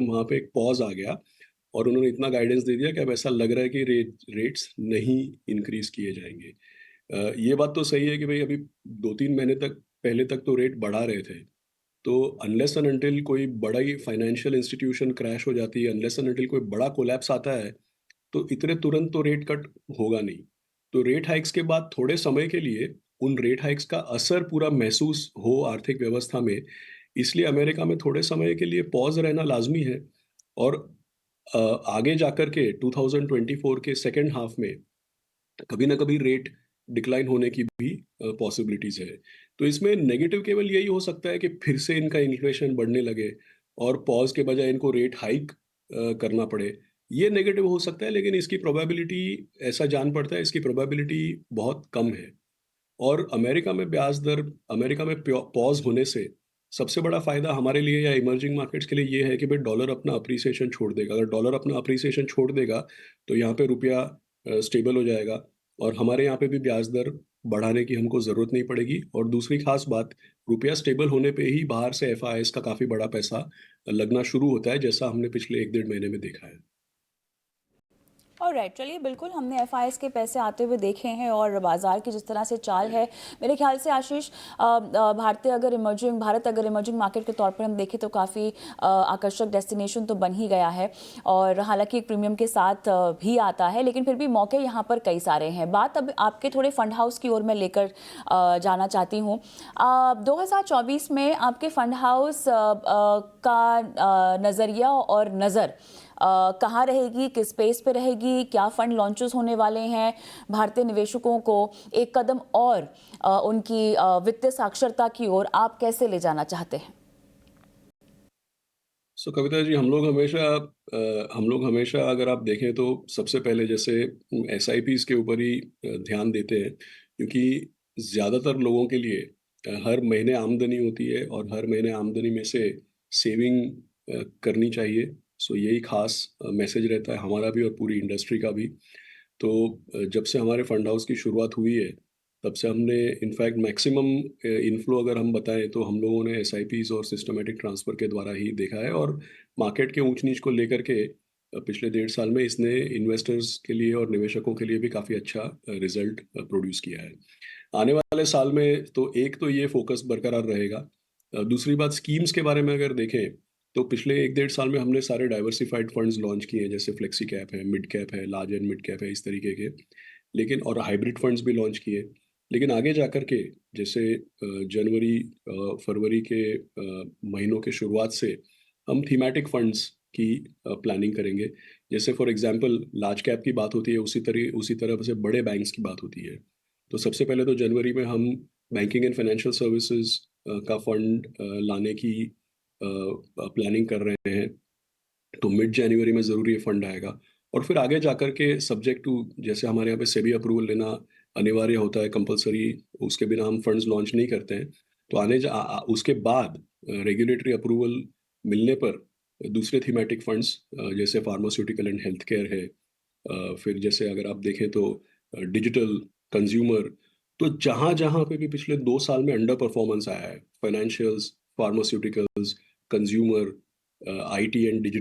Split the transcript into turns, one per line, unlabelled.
वहाँ पे एक पॉज़ आ गया और उन्होंने इतना गाइडेंस दे दिया कि अब ऐसा लग रहा है कि रेट्स नहीं इंक्रीज़ किए जाएँगे। ये बात तो सही है कि भई अभी 2-3 महीने तक पहले तक तो रेट बढ़ा रहे थे। तो अनलेस एंड अनटिल कोई बड़ा ही फाइनेंशियल इंस्टीट्यूशन क्रैश हो जाती है, अनलेस एंड अनटिल कोई बड़ा कोलैप्स आता है, तो इतने तुरंत तो रेट कट होगा नहीं। तो रेट हाइक्स के बाद थोड़े समय के लिए उन रेट हाइक्स का असर पूरा महसूस हो आर्थिक व्यवस्था में, इसलिए अमेरिका में थोड़े समय के लिए पॉज़ रहना लाज़मी है और अ, आगे जाकर के 2024 के सेकंड हाफ में कभी ना कभी रेट डिक्लाइन होने की भी पॉसिबिलिटीज़ है। तो इसमें नेगेटिव केवल यही हो सकता है कि फिर से इनका इन्फ्लेशन बढ़ने लगे और पॉज़ के बजाय इनको रेट हाइक करना पड़े। ये नेगेटिव हो सकता है लेकिन इसकी प्रोबेबिलिटी ऐसा जान पड़ता है इसकी प्रोबेबिलिटी बहुत कम है। और अमेरिका में पॉज़ होने से सबसे बड़ा फ़ायदा हमारे लिए या इमर्जिंग मार्केट्स के लिए ये है कि भई डॉलर अपना अप्रिसिएशन छोड़ देगा। अगर डॉलर अपना अप्रिसिएशन छोड़ देगा, तो यहाँ पे रुपया स्टेबल हो जाएगा और हमारे यहाँ पे भी ब्याज दर बढ़ाने की हमको ज़रूरत नहीं पड़ेगी और दूसरी ख़ास बात, रुपया स्टेबल होने पे ही बाहर से एफआईआईज़ का काफ़ी बड़ा पैसा लगना शुरू होता है, जैसा हमने पिछले 1 डेढ़ महीने में देखा है।
ऑलराइट, चलिए बिल्कुल हमने एफआईएस के पैसे आते हुए देखे हैं और बाजार की जिस तरह से चाल है, मेरे ख्याल से आशीष, भारत अगर इमर्जिंग मार्केट के तौर पर हम देखें तो काफ़ी आकर्षक डेस्टिनेशन तो बन ही गया है और हालांकि एक प्रीमियम के साथ भी आता है, लेकिन फिर भी मौके यहाँ पर कई सारे हैं। बात अब आपके थोड़े फंड हाउस की ओर मैं लेकर जाना चाहती हूँ। 2024 में आपके फंड हाउस का नज़रिया और नज़र कहाँ रहेगी, किस स्पेस पे रहेगी, क्या फंड लॉन्चेस होने वाले हैं, भारतीय निवेशकों को एक कदम और उनकी वित्तीय साक्षरता की ओर आप कैसे ले जाना चाहते हैं?
सो कविता जी हम लोग हमेशा अगर आप देखें तो सबसे पहले जैसे एसआईपीज़ के ऊपर ही ध्यान देते हैं क्योंकि ज़्यादातर लोगों के लिए हर महीने आमदनी होती है और हर महीने आमदनी में से सेविंग करनी चाहिए। सो यही खास मैसेज रहता है हमारा भी और पूरी इंडस्ट्री का भी। तो जब से हमारे फंड हाउस की शुरुआत हुई है, तब से हमने इनफैक्ट मैक्सिमम इनफ्लो अगर हम बताएँ तो हम लोगों ने एसआईपीज़ और सिस्टमैटिक ट्रांसफ़र के द्वारा ही देखा है और मार्केट के ऊँच-नीच को लेकर के पिछले डेढ़ साल में इसने इन्वेस्टर्स के लिए और निवेशकों के लिए भी काफ़ी अच्छा रिज़ल्ट प्रोड्यूस किया है। आने वाले साल में तो एक तो ये फ़ोकस बरकरार रहेगा। दूसरी बात स्कीम्स के बारे में अगर देखें, तो पिछले 1 डेढ़ साल में हमने सारे डाइवर्सिफ़ाइड फंड्स लॉन्च किए हैं, जैसे फ्लेक्सी कैप है, मिड कैप है, लार्ज एंड मिड कैप है, इस तरीके के। लेकिन और हाइब्रिड फंड्स भी लॉन्च किए। लेकिन आगे जाकर के जैसे जनवरी फरवरी के महीनों के शुरुआत से हम थीमैटिक फंड्स की प्लानिंग करेंगे। जैसे फॉर एग्ज़ाम्पल लार्ज कैप की बात होती है, उसी तरह से बड़े बैंक्स की बात होती है। तो सबसे पहले तो जनवरी में हम बैंकिंग एंड फाइनेंशियल सर्विसेज का फंड लाने की प्लानिंग कर रहे हैं। तो मिड जनवरी में ज़रूर ये फंड आएगा और फिर आगे जाकर के सब्जेक्ट टू जैसे हमारे यहाँ पे सेबी अप्रूवल लेना अनिवार्य होता है कंपल्सरी, उसके बिना हम फंड्स लॉन्च नहीं करते हैं। तो उसके बाद रेगुलेटरी अप्रूवल मिलने पर दूसरे थीमेटिक फंड्स जैसे फार्मास्यूटिकल एंड हेल्थ केयर है, फिर जैसे अगर आप देखें तो डिजिटल, कंज्यूमर, तो जहाँ-जहाँ पे भी पिछले 2 साल में अंडर परफॉर्मेंस आया है, financials, pharmaceuticals, consumer, IT and digital